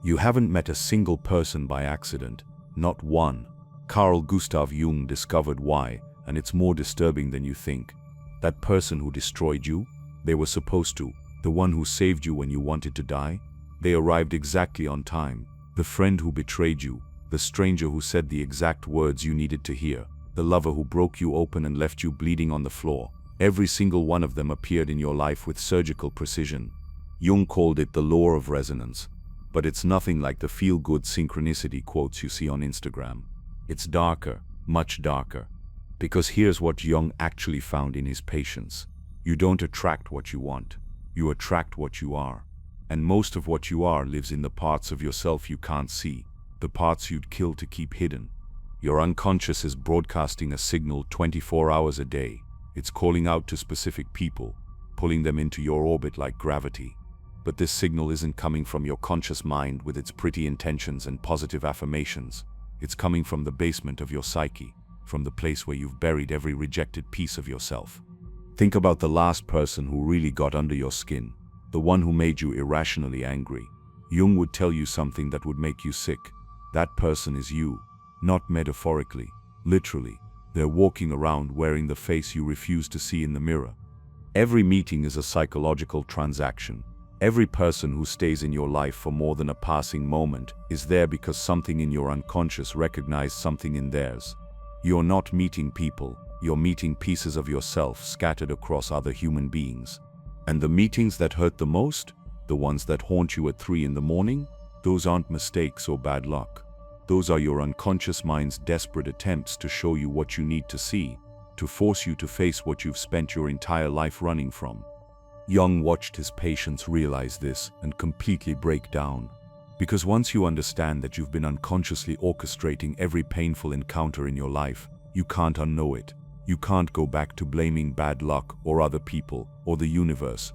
You haven't met a single person by accident, not one. Carl Gustav Jung discovered why, and it's more disturbing than you think. That person who destroyed you, they were supposed to. The one who saved you when you wanted to die, they arrived exactly on time. The friend who betrayed you, the stranger who said the exact words you needed to hear, the lover who broke you open and left you bleeding on the floor. Every single one of them appeared in your life with surgical precision. Jung called it the law of resonance, but it's nothing like the feel-good synchronicity quotes you see on Instagram. It's darker, much darker. Because here's what Jung actually found in his patients. You don't attract what you want. You attract what you are. And most of what you are lives in the parts of yourself you can't see, the parts you'd kill to keep hidden. Your unconscious is broadcasting a signal 24 hours a day. It's calling out to specific people, pulling them into your orbit like gravity. But this signal isn't coming from your conscious mind with its pretty intentions and positive affirmations. It's coming from the basement of your psyche, from the place where you've buried every rejected piece of yourself. Think about the last person who really got under your skin, the one who made you irrationally angry. Jung would tell you something that would make you sick. That person is you, not metaphorically, literally. They're walking around wearing the face you refuse to see in the mirror. Every meeting is a psychological transaction. Every person who stays in your life for more than a passing moment is there because something in your unconscious recognized something in theirs. You're not meeting people, you're meeting pieces of yourself scattered across other human beings. And the meetings that hurt the most, the ones that haunt you at 3 in the morning, those aren't mistakes or bad luck. Those are your unconscious mind's desperate attempts to show you what you need to see, to force you to face what you've spent your entire life running from. Jung watched his patients realize this and completely break down. Because once you understand that you've been unconsciously orchestrating every painful encounter in your life, you can't unknow it. You can't go back to blaming bad luck or other people or the universe.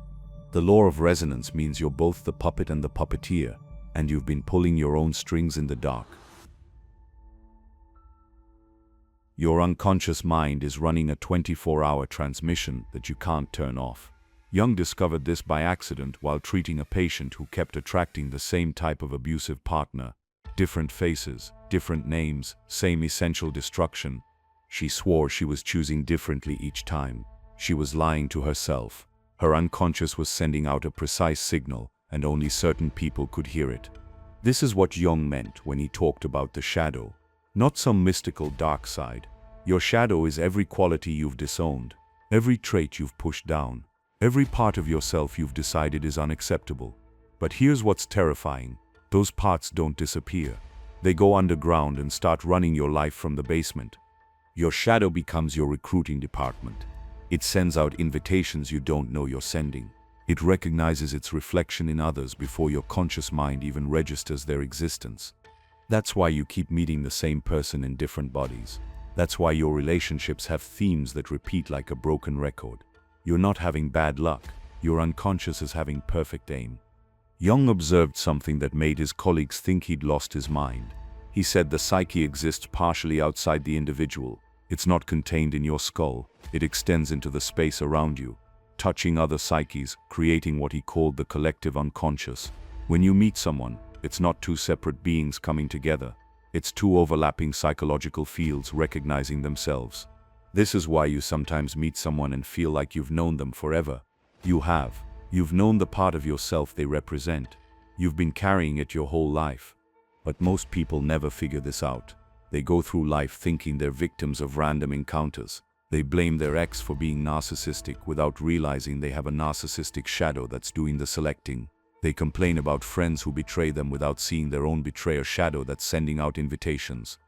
The law of resonance means you're both the puppet and the puppeteer, and you've been pulling your own strings in the dark. Your unconscious mind is running a 24-hour transmission that you can't turn off. Jung discovered this by accident while treating a patient who kept attracting the same type of abusive partner. Different faces, different names, same essential destruction. She swore she was choosing differently each time. She was lying to herself. Her unconscious was sending out a precise signal, and only certain people could hear it. This is what Jung meant when he talked about the shadow. Not some mystical dark side. Your shadow is every quality you've disowned, every trait you've pushed down, every part of yourself you've decided is unacceptable. But here's what's terrifying. Those parts don't disappear. They go underground and start running your life from the basement. Your shadow becomes your recruiting department. It sends out invitations you don't know you're sending. It recognizes its reflection in others before your conscious mind even registers their existence. That's why you keep meeting the same person in different bodies. That's why your relationships have themes that repeat like a broken record. You're not having bad luck. Your unconscious is having perfect aim. Jung observed something that made his colleagues think he'd lost his mind. He said the psyche exists partially outside the individual. It's not contained in your skull. It extends into the space around you, touching other psyches, creating what he called the collective unconscious. When you meet someone, it's not two separate beings coming together. It's two overlapping psychological fields recognizing themselves. This is why you sometimes meet someone and feel like you've known them forever. You have. You've known the part of yourself they represent. You've been carrying it your whole life. But most people never figure this out. They go through life thinking they're victims of random encounters. They blame their ex for being narcissistic without realizing they have a narcissistic shadow that's doing the selecting. They complain about friends who betray them without seeing their own betrayer shadow that's sending out invitations.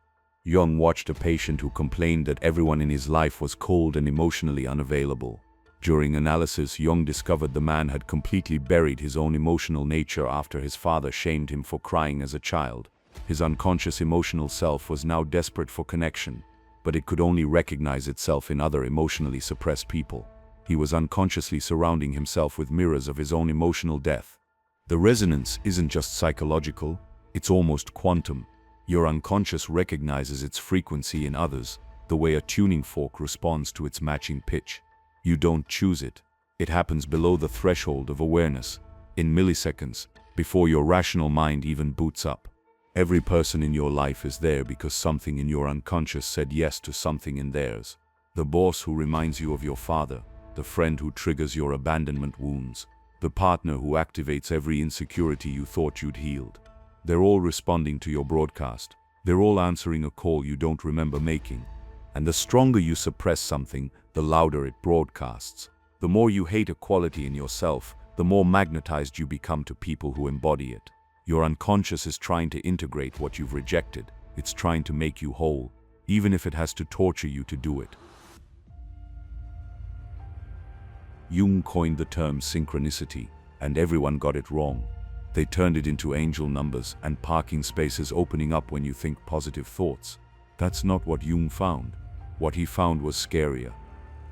Jung watched a patient who complained that everyone in his life was cold and emotionally unavailable. During analysis, Jung discovered the man had completely buried his own emotional nature after his father shamed him for crying as a child. His unconscious emotional self was now desperate for connection, but it could only recognize itself in other emotionally suppressed people. He was unconsciously surrounding himself with mirrors of his own emotional death. The resonance isn't just psychological, it's almost quantum. Your unconscious recognizes its frequency in others, the way a tuning fork responds to its matching pitch. You don't choose it. It happens below the threshold of awareness. In milliseconds, before your rational mind even boots up. Every person in your life is there because something in your unconscious said yes to something in theirs. The boss who reminds you of your father, the friend who triggers your abandonment wounds, the partner who activates every insecurity you thought you'd healed. They're all responding to your broadcast. They're all answering a call you don't remember making. And the stronger you suppress something, the louder it broadcasts. The more you hate a quality in yourself, the more magnetized you become to people who embody it. Your unconscious is trying to integrate what you've rejected. It's trying to make you whole, even if it has to torture you to do it. Jung coined the term synchronicity, and everyone got it wrong. They turned it into angel numbers and parking spaces opening up when you think positive thoughts. That's not what Jung found. What he found was scarier.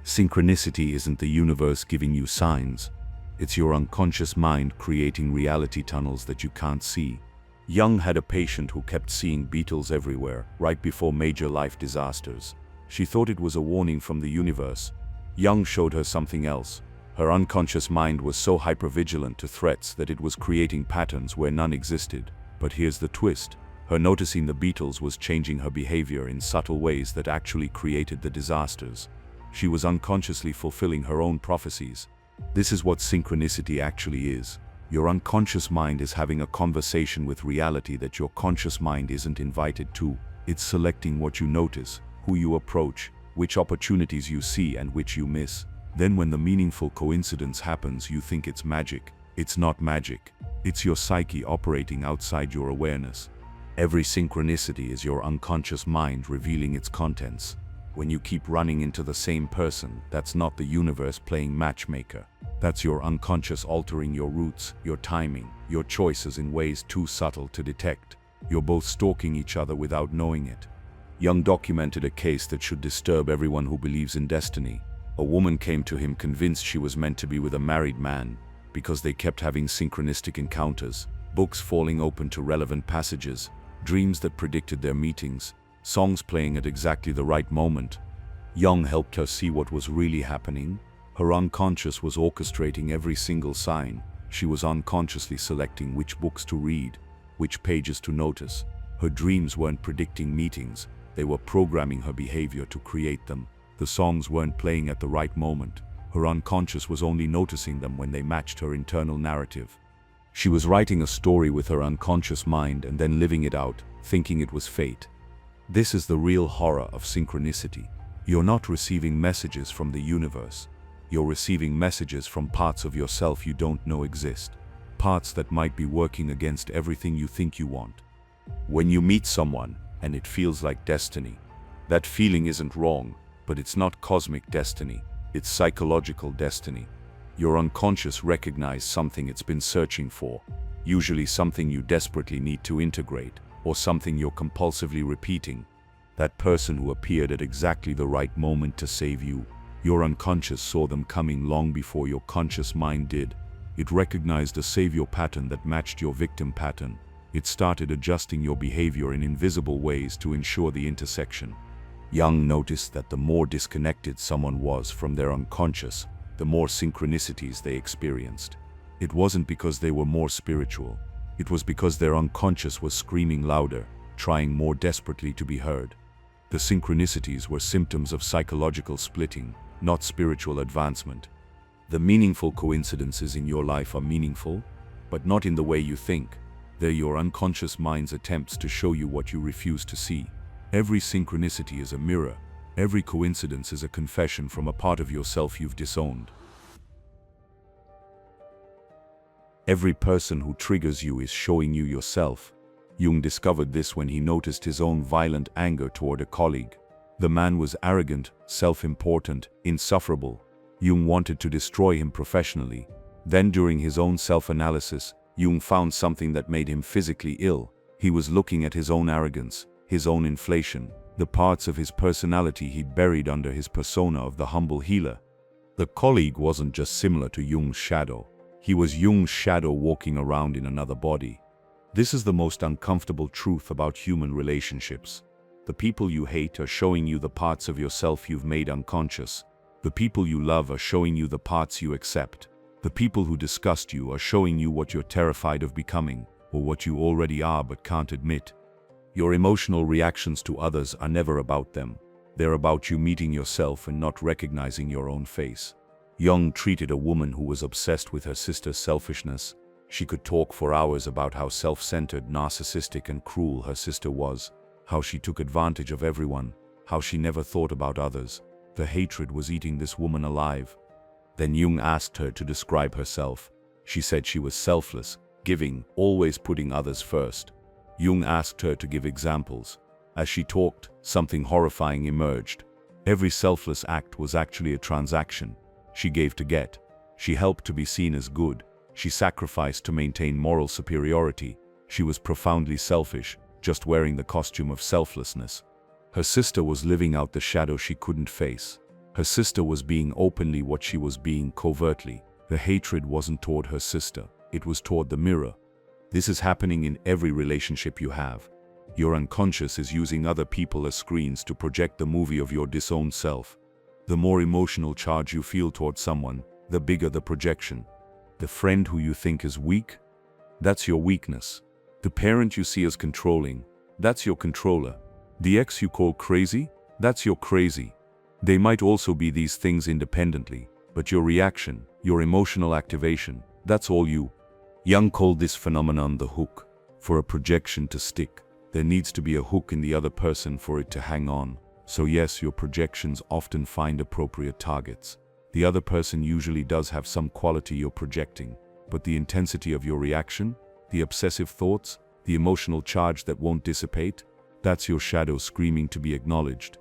Synchronicity isn't the universe giving you signs. It's your unconscious mind creating reality tunnels that you can't see. Jung had a patient who kept seeing beetles everywhere, right before major life disasters. She thought it was a warning from the universe. Jung showed her something else. Her unconscious mind was so hypervigilant to threats that it was creating patterns where none existed. But here's the twist. Her noticing the beetles was changing her behavior in subtle ways that actually created the disasters. She was unconsciously fulfilling her own prophecies. This is what synchronicity actually is. Your unconscious mind is having a conversation with reality that your conscious mind isn't invited to. It's selecting what you notice, who you approach, which opportunities you see and which you miss. Then when the meaningful coincidence happens, you think it's magic. It's not magic. It's your psyche operating outside your awareness. Every synchronicity is your unconscious mind revealing its contents. When you keep running into the same person, that's not the universe playing matchmaker. That's your unconscious altering your routes, your timing, your choices in ways too subtle to detect. You're both stalking each other without knowing it. Jung documented a case that should disturb everyone who believes in destiny. A woman came to him convinced she was meant to be with a married man because they kept having synchronistic encounters, books falling open to relevant passages, dreams that predicted their meetings, songs playing at exactly the right moment. Jung helped her see what was really happening. Her unconscious was orchestrating every single sign. She was unconsciously selecting which books to read, which pages to notice. Her dreams weren't predicting meetings, they were programming her behavior to create them. The songs weren't playing at the right moment. Her unconscious was only noticing them when they matched her internal narrative. She was writing a story with her unconscious mind and then living it out, thinking it was fate. This is the real horror of synchronicity. You're not receiving messages from the universe. You're receiving messages from parts of yourself you don't know exist. Parts that might be working against everything you think you want. When you meet someone and it feels like destiny, that feeling isn't wrong, but it's not cosmic destiny. It's psychological destiny. Your unconscious recognized something it's been searching for, usually something you desperately need to integrate, or something you're compulsively repeating. That person who appeared at exactly the right moment to save you. Your unconscious saw them coming long before your conscious mind did. It recognized a savior pattern that matched your victim pattern. It started adjusting your behavior in invisible ways to ensure the intersection. Jung noticed that the more disconnected someone was from their unconscious, the more synchronicities they experienced. It wasn't because they were more spiritual. It was because their unconscious was screaming louder, trying more desperately to be heard. The synchronicities were symptoms of psychological splitting, not spiritual advancement. The meaningful coincidences in your life are meaningful, but not in the way you think. They're your unconscious mind's attempts to show you what you refuse to see. Every synchronicity is a mirror. Every coincidence is a confession from a part of yourself you've disowned. Every person who triggers you is showing you yourself. Jung discovered this when he noticed his own violent anger toward a colleague. The man was arrogant, self-important, insufferable. Jung wanted to destroy him professionally. Then during his own self-analysis, Jung found something that made him physically ill. He was looking at his own arrogance, his own inflation, the parts of his personality he'd buried under his persona of the humble healer. The colleague wasn't just similar to Jung's shadow. He was Jung's shadow walking around in another body. This is the most uncomfortable truth about human relationships. The people you hate are showing you the parts of yourself you've made unconscious. The people you love are showing you the parts you accept. The people who disgust you are showing you what you're terrified of becoming, or what you already are but can't admit. Your emotional reactions to others are never about them. They're about you meeting yourself and not recognizing your own face. Jung treated a woman who was obsessed with her sister's selfishness. She could talk for hours about how self-centered, narcissistic, and cruel her sister was, how she took advantage of everyone, how she never thought about others. The hatred was eating this woman alive. Then Jung asked her to describe herself. She said she was selfless, giving, always putting others first. Jung asked her to give examples. As she talked, something horrifying emerged. Every selfless act was actually a transaction. She gave to get. She helped to be seen as good. She sacrificed to maintain moral superiority. She was profoundly selfish, just wearing the costume of selflessness. Her sister was living out the shadow she couldn't face. Her sister was being openly what she was being covertly. The hatred wasn't toward her sister, it was toward the mirror. This is happening in every relationship you have. Your unconscious is using other people as screens to project the movie of your disowned self. The more emotional charge you feel toward someone, the bigger the projection. The friend who you think is weak, that's your weakness. The parent you see as controlling, that's your controller. The ex you call crazy, that's your crazy. They might also be these things independently, but your reaction, your emotional activation, that's all you. Jung called this phenomenon the hook. For a projection to stick, there needs to be a hook in the other person for it to hang on. So yes, your projections often find appropriate targets. The other person usually does have some quality you're projecting, but the intensity of your reaction, the obsessive thoughts, the emotional charge that won't dissipate, that's your shadow screaming to be acknowledged.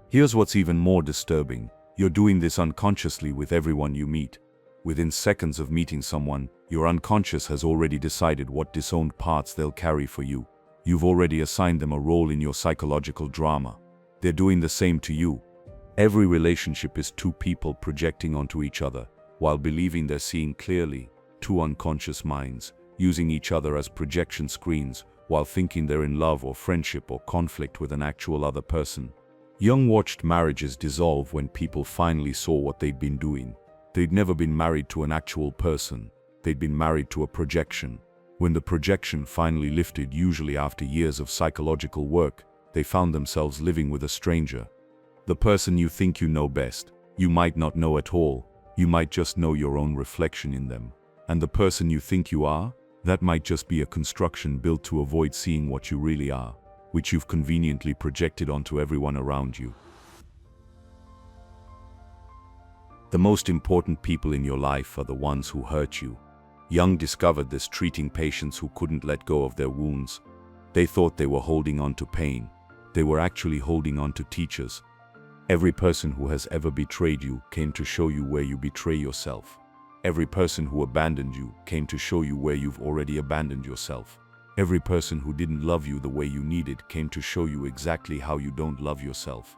Here's what's even more disturbing. You're doing this unconsciously with everyone you meet. Within seconds of meeting someone, your unconscious has already decided what disowned parts they'll carry for you. You've already assigned them a role in your psychological drama. They're doing the same to you. Every relationship is two people projecting onto each other, while believing they're seeing clearly. Two unconscious minds, using each other as projection screens, while thinking they're in love or friendship or conflict with an actual other person. Jung watched marriages dissolve when people finally saw what they'd been doing. They'd never been married to an actual person. They'd been married to a projection. When the projection finally lifted, usually after years of psychological work, they found themselves living with a stranger. The person you think you know best, you might not know at all. You might just know your own reflection in them. And the person you think you are, that might just be a construction built to avoid seeing what you really are, which you've conveniently projected onto everyone around you. The most important people in your life are the ones who hurt you. Jung discovered this treating patients who couldn't let go of their wounds. They thought they were holding on to pain. They were actually holding on to teachers. Every person who has ever betrayed you came to show you where you betray yourself. Every person who abandoned you came to show you where you've already abandoned yourself. Every person who didn't love you the way you needed came to show you exactly how you don't love yourself.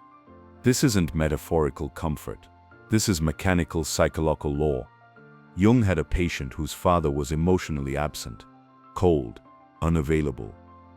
This isn't metaphorical comfort. This is mechanical psychological law. Jung had a patient whose father was emotionally absent, cold, unavailable.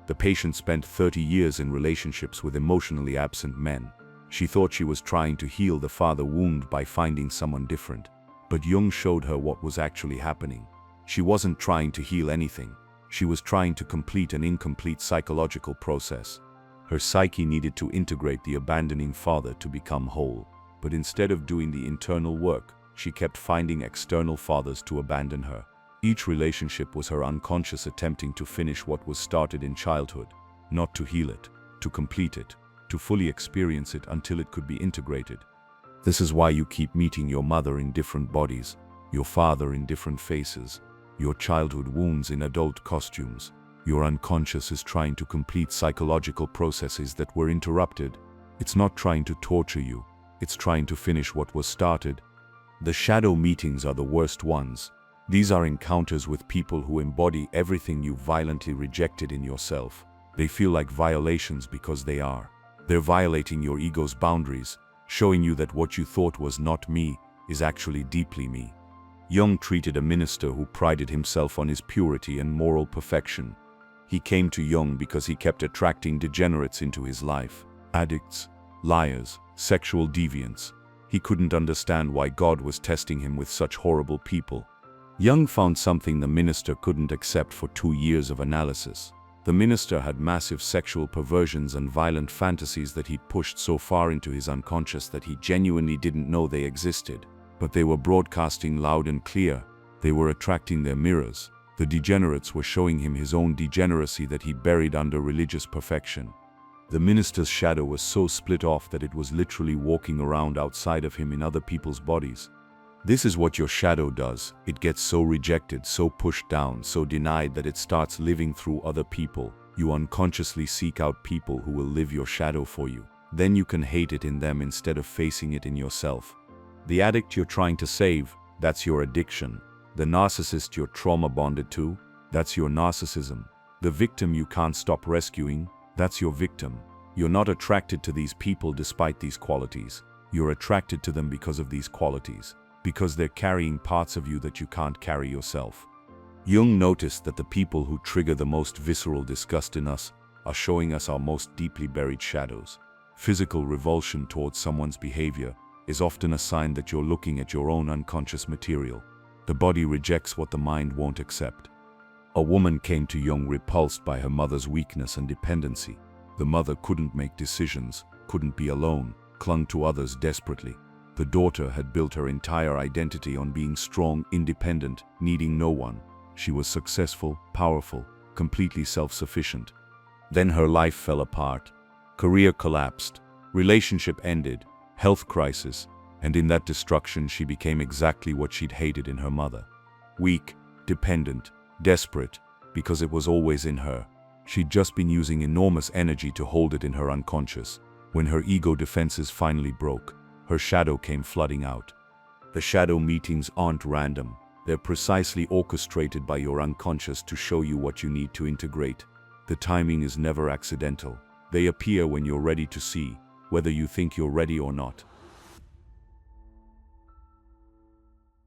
The patient spent 30 years in relationships with emotionally absent men. She thought she was trying to heal the father wound by finding someone different. But Jung showed her what was actually happening. She wasn't trying to heal anything. She was trying to complete an incomplete psychological process. Her psyche needed to integrate the abandoning father to become whole. But instead of doing the internal work, she kept finding external fathers to abandon her. Each relationship was her unconscious attempting to finish what was started in childhood, not to heal it, to complete it, to fully experience it until it could be integrated. This is why you keep meeting your mother in different bodies, your father in different faces, your childhood wounds in adult costumes. Your unconscious is trying to complete psychological processes that were interrupted. It's not trying to torture you. It's trying to finish what was started. The shadow meetings are the worst ones. These are encounters with people who embody everything you violently rejected in yourself. They feel like violations because they are. They're violating your ego's boundaries, showing you that what you thought was not me is actually deeply me. Jung treated a minister who prided himself on his purity and moral perfection. He came to Jung because he kept attracting degenerates into his life. Addicts, liars, sexual deviants. He couldn't understand why God was testing him with such horrible people. Jung found something the minister couldn't accept for 2 years of analysis. The minister had massive sexual perversions and violent fantasies that he'd pushed so far into his unconscious that he genuinely didn't know they existed. But they were broadcasting loud and clear. They were attracting their mirrors. The degenerates were showing him his own degeneracy that he'd buried under religious perfection. The minister's shadow was so split off that it was literally walking around outside of him in other people's bodies. This is what your shadow does. It gets so rejected, so pushed down, so denied that it starts living through other people. You unconsciously seek out people who will live your shadow for you. Then you can hate it in them instead of facing it in yourself. The addict you're trying to save, that's your addiction. The narcissist you're trauma bonded to, that's your narcissism. The victim you can't stop rescuing, that's your victim. You're not attracted to these people despite these qualities. You're attracted to them because of these qualities. Because they're carrying parts of you that you can't carry yourself. Jung noticed that the people who trigger the most visceral disgust in us are showing us our most deeply buried shadows. Physical revulsion towards someone's behavior is often a sign that you're looking at your own unconscious material. The body rejects what the mind won't accept. A woman came to Jung repulsed by her mother's weakness and dependency. The mother couldn't make decisions, couldn't be alone, clung to others desperately. The daughter had built her entire identity on being strong, independent, needing no one. She was successful, powerful, completely self-sufficient. Then her life fell apart. Career collapsed. Relationship ended. Health crisis. And in that destruction she became exactly what she'd hated in her mother. Weak, dependent, desperate, because it was always in her. She'd just been using enormous energy to hold it in her unconscious. When her ego defenses finally broke, her shadow came flooding out. The shadow meetings aren't random. They're precisely orchestrated by your unconscious to show you what you need to integrate. The timing is never accidental. They appear when you're ready to see, whether you think you're ready or not.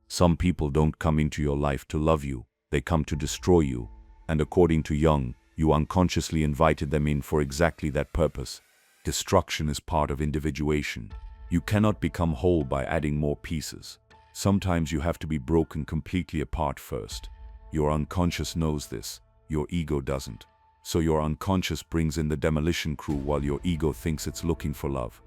Some people don't come into your life to love you. They come to destroy you. And according to Jung, you unconsciously invited them in for exactly that purpose. Destruction is part of individuation. You cannot become whole by adding more pieces. Sometimes you have to be broken completely apart first. Your unconscious knows this. Your ego doesn't. So your unconscious brings in the demolition crew while your ego thinks it's looking for love.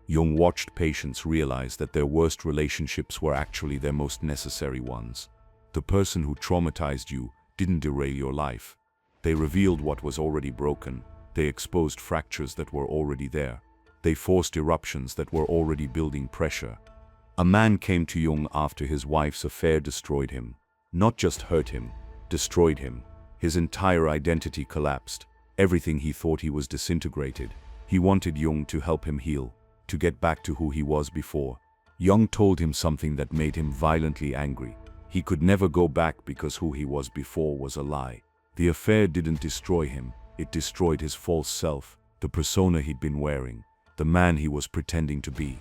Jung watched patients realize that their worst relationships were actually their most necessary ones. The person who traumatized you didn't derail your life. They revealed what was already broken. They exposed fractures that were already there. They forced eruptions that were already building pressure. A man came to Jung after his wife's affair destroyed him. Not just hurt him, destroyed him. His entire identity collapsed. Everything he thought he was disintegrated. He wanted Jung to help him heal, to get back to who he was before. Jung told him something that made him violently angry. He could never go back because who he was before was a lie. The affair didn't destroy him. It destroyed his false self, the persona he'd been wearing. The man he was pretending to be.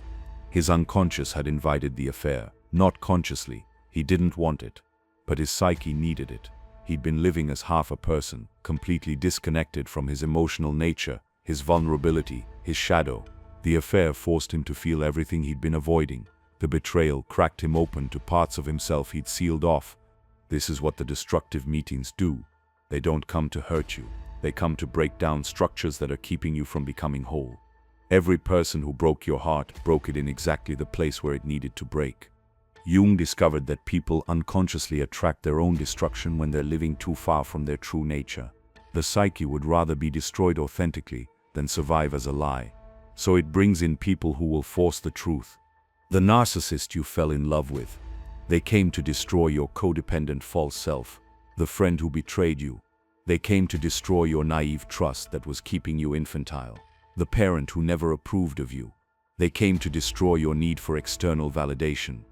His unconscious had invited the affair, not consciously. He didn't want it. But his psyche needed it. He'd been living as half a person, completely disconnected from his emotional nature, his vulnerability, his shadow. The affair forced him to feel everything he'd been avoiding. The betrayal cracked him open to parts of himself he'd sealed off. This is what the destructive meetings do. They don't come to hurt you. They come to break down structures that are keeping you from becoming whole. Every person who broke your heart broke it in exactly the place where it needed to break. Jung discovered that people unconsciously attract their own destruction when they're living too far from their true nature. The psyche would rather be destroyed authentically than survive as a lie. So it brings in people who will force the truth. The narcissist you fell in love with. They came to destroy your codependent false self. The friend who betrayed you. They came to destroy your naive trust that was keeping you infantile. The parent who never approved of you. They came to destroy your need for external validation.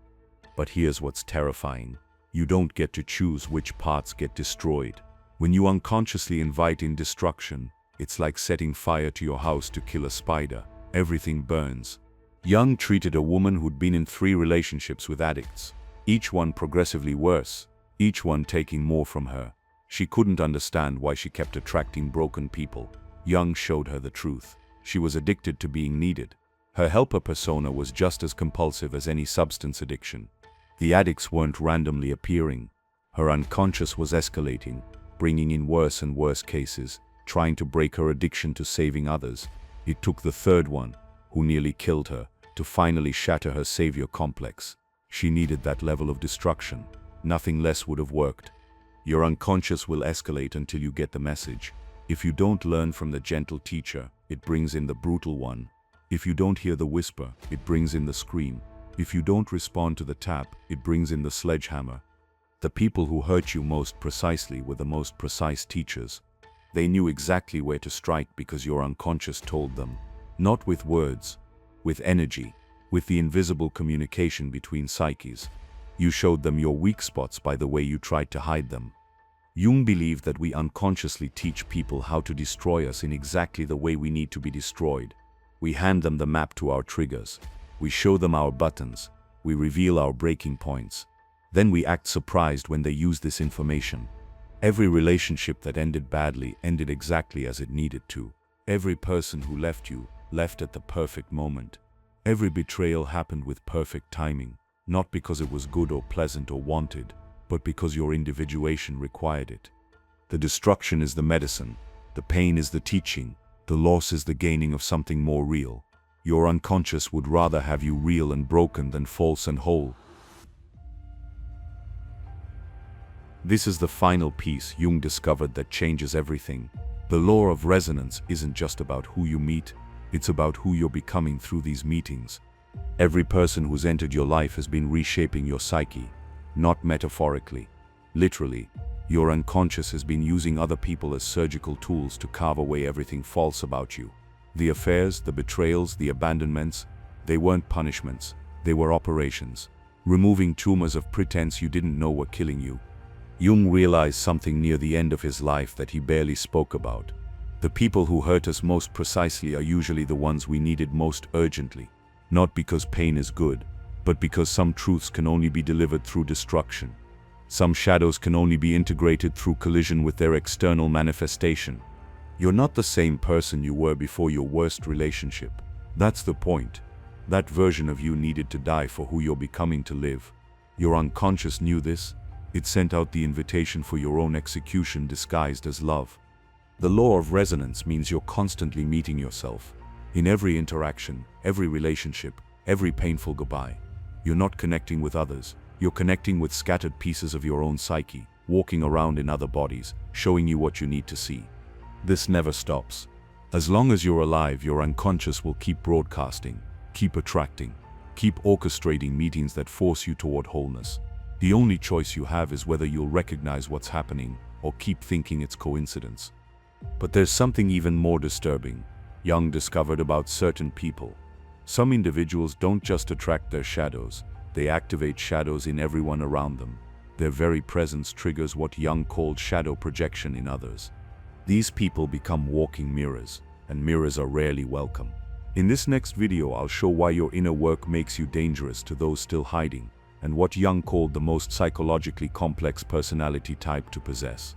But here's what's terrifying. You don't get to choose which parts get destroyed. When you unconsciously invite in destruction, it's like setting fire to your house to kill a spider. Everything burns. Jung treated a woman who'd been in 3 relationships with addicts. Each one progressively worse. Each one taking more from her. She couldn't understand why she kept attracting broken people. Jung showed her the truth. She was addicted to being needed. Her helper persona was just as compulsive as any substance addiction. The addicts weren't randomly appearing. Her unconscious was escalating, bringing in worse and worse cases, trying to break her addiction to saving others. It took the third one, who nearly killed her, to finally shatter her savior complex. She needed that level of destruction. Nothing less would have worked. Your unconscious will escalate until you get the message. If you don't learn from the gentle teacher, it brings in the brutal one. If you don't hear the whisper, it brings in the scream. If you don't respond to the tap, it brings in the sledgehammer. The people who hurt you most precisely were the most precise teachers. They knew exactly where to strike because your unconscious told them. Not with words, with energy, with the invisible communication between psyches. You showed them your weak spots by the way you tried to hide them. Jung believed that we unconsciously teach people how to destroy us in exactly the way we need to be destroyed. We hand them the map to our triggers. We show them our buttons. We reveal our breaking points. Then we act surprised when they use this information. Every relationship that ended badly ended exactly as it needed to. Every person who left you left at the perfect moment. Every betrayal happened with perfect timing, not because it was good or pleasant or wanted, but because your individuation required it. The destruction is the medicine, the pain is the teaching, the loss is the gaining of something more real. Your unconscious would rather have you real and broken than false and whole. This is the final piece Jung discovered that changes everything. The law of resonance isn't just about who you meet, it's about who you're becoming through these meetings. Every person who's entered your life has been reshaping your psyche, not metaphorically. Literally, your unconscious has been using other people as surgical tools to carve away everything false about you. The affairs, the betrayals, the abandonments, they weren't punishments, they were operations. Removing tumors of pretense you didn't know were killing you. Jung realized something near the end of his life that he barely spoke about. The people who hurt us most precisely are usually the ones we needed most urgently. Not because pain is good, but because some truths can only be delivered through destruction. Some shadows can only be integrated through collision with their external manifestation. You're not the same person you were before your worst relationship. That's the point. That version of you needed to die for who you're becoming to live. Your unconscious knew this. It sent out the invitation for your own execution disguised as love. The law of resonance means you're constantly meeting yourself. In every interaction, every relationship, every painful goodbye. You're not connecting with others. You're connecting with scattered pieces of your own psyche, walking around in other bodies, showing you what you need to see. This never stops. As long as you're alive, your unconscious will keep broadcasting, keep attracting, keep orchestrating meetings that force you toward wholeness. The only choice you have is whether you'll recognize what's happening or keep thinking it's coincidence. But there's something even more disturbing. Jung discovered about certain people. Some individuals don't just attract their shadows, they activate shadows in everyone around them. Their very presence triggers what Jung called shadow projection in others. These people become walking mirrors, and mirrors are rarely welcome. In this next video, I'll show why your inner work makes you dangerous to those still hiding, and what Jung called the most psychologically complex personality type to possess.